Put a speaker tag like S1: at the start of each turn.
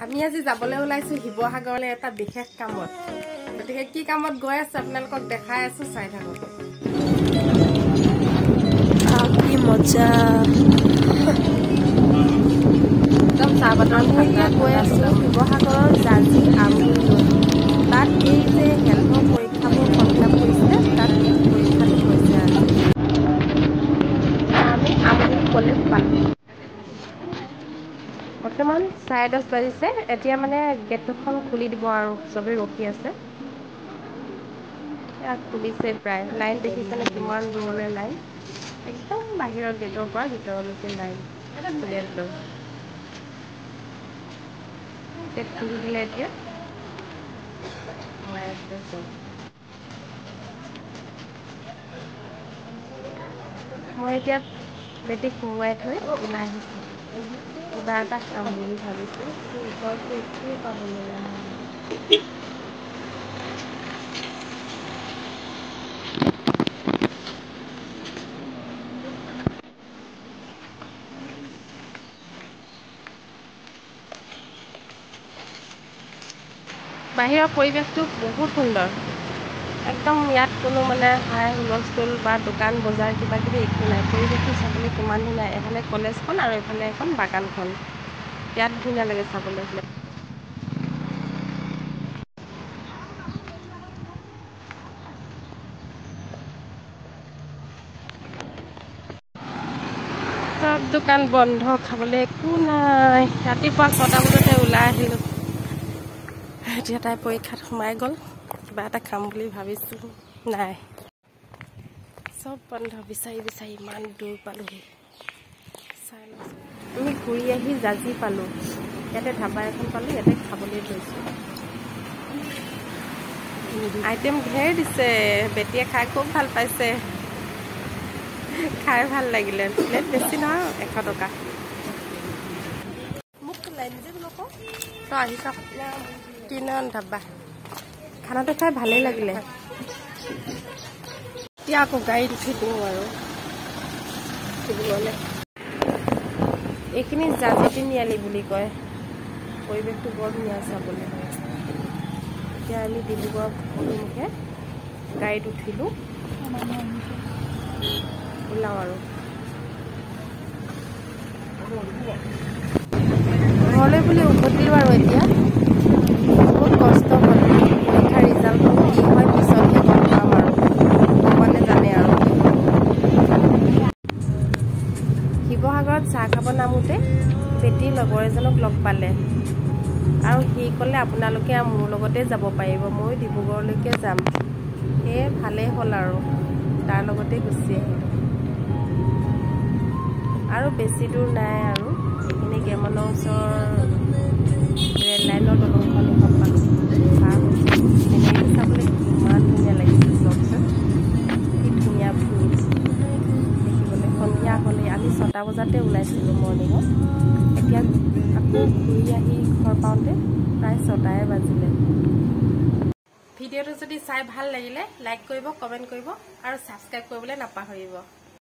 S1: আমি আজি যাবলৈ ওলাইছো শিৱসাগৰলৈ এটা বিশেষ কামত। গতিকে কি কামত গৈ আছে আপোনালোকক দেখাই আছো, চাই থাকক।
S2: কি মজা,
S1: একদম চাহ বাটৰ ঠাণ্ডাত গৈ আছো শিৱসাগৰৰ জাজি আমগুৰিলৈ। তাত এই যে হেল্থৰ পৰীক্ষাবোৰ সংগ্ৰাম কৰিছিলে, তাত পৰীক্ষাটো হৈছে আজি। আমি আমগুৰি কলেজ পালো। বৰ্তমান 10:30 বাজিছে। এতিয়া মানে গেটখন খুলি দিব আৰু চবেই ৰখি আছে। ইয়াত খুলিছে প্ৰায়। লাইন দেখিছেনে কিমান দূৰলৈ লাইন, একদম বাহিৰৰ গেটৰ পৰা ভিতৰলৈকে লাইন ষ্টুডেণ্ট লৈ। গেট খুলি দিলে এতিয়া সোমাই আছে চব। মই এতিয়া বেটিক সোমোৱাই থৈ ওলাই আহিছোঁ। কিবা এটা খাম বুলি ভাবিছোঁ। ওচৰততো একোৱে পাবলৈ নাই। বাহিৰৰ পৰিৱেশটো বহুত সুন্দৰ। একদম ইয়াত কোনো মানে হাই হুলস্থুল বা দোকান বজাৰ কিবা কিবি একো নাই। পৰিৱেশটো চাবলৈ কিমান ধুনীয়া। এফালে কলেজখন আৰু এফালে এখন বাগানখন। ইয়াত ধুনীয়া লাগে চাবলৈ। চব দোকান বন্ধ, খাবলৈ একো নাই। ৰাতিপুৱা 6টা বজাতে ওলাই আহিলোঁ। এতিয়া তাই পৰীক্ষাত সোমাই গ'ল। কিবা এটা খাম বুলি ভাবিছিলোঁ, নাই, চব বন্ধ। বিচাৰি বিচাৰি ইমান দূৰ পালোহি। চাই লওঁ, আমি ঘূৰি আহি জাজি পালোঁ। ইয়াতে ধাবা এখন পালোঁ, ইয়াতে খাবলৈ লৈছোঁ। আইটেম ঢেৰ দিছে। বেটিয়ে খাই খুব ভাল পাইছে। খাই ভাল লাগিলে। প্লেট বেছি নহয়, 100 টকা। মোক তই আহি চাওক, কিমান ধাবা। খানাটো খাই ভালেই লাগিলে। এতিয়া আকৌ গাড়ীত উঠি দিওঁ আৰু ডিব্ৰুগড়লৈ। এইখিনি জাজি তিনিআলি বুলি কয়। পৰিৱেশটো বৰ ধুনীয়া চাবলৈ। এতিয়া আমি ডিব্ৰুগড় অভিমুখে গাড়ীত উঠিলোঁ। ওলাওঁ আৰু ঘৰলৈ বুলি উভতিলোঁ আৰু এতিয়া। বহুত কষ্ট হ'ল। পৰীক্ষাৰ ৰিজাল্টটো কি হয় পিছতহে গম পাম আৰু, ভগৱানে জানে আৰু। শিৱসাগৰত চাহ খাব নামোতে বেটীৰ লগৰ এজনক লগ পালে আৰু সি ক'লে আপোনালোকে মোৰ লগতে যাব পাৰিব, মই ডিব্ৰুগড়লৈকে যাম। সেয়ে ভালেই হ'ল আৰু তাৰ লগতে গুচি আহিলোঁ। আৰু বেছি দূৰ নাই আৰু এইখিনি গেমনৰ ওচৰৰ ৰেল লাইনৰ দলংখনি পালোঁ। পাৰ হৈছোঁ। চিনেৰীটো চাবলৈ কিমান ধুনীয়া লাগিছে চাওকচোন। কি ধুনীয়া ভিউ দেখিবলৈ। সন্ধিয়া হ'লেই। আমি 6টা বজাতে ওলাইছিলোঁ মৰ্ণিঙত। এতিয়া আকৌ ঘূৰি আহি ঘৰ পাওঁতে প্ৰায় 6টাই বাজিলে। ভিডিঅ'টো যদি চাই ভাল লাগিলে লাইক কৰিব, কমেণ্ট কৰিব আৰু ছাবস্ক্ৰাইব কৰিবলৈ নাপাহৰিব।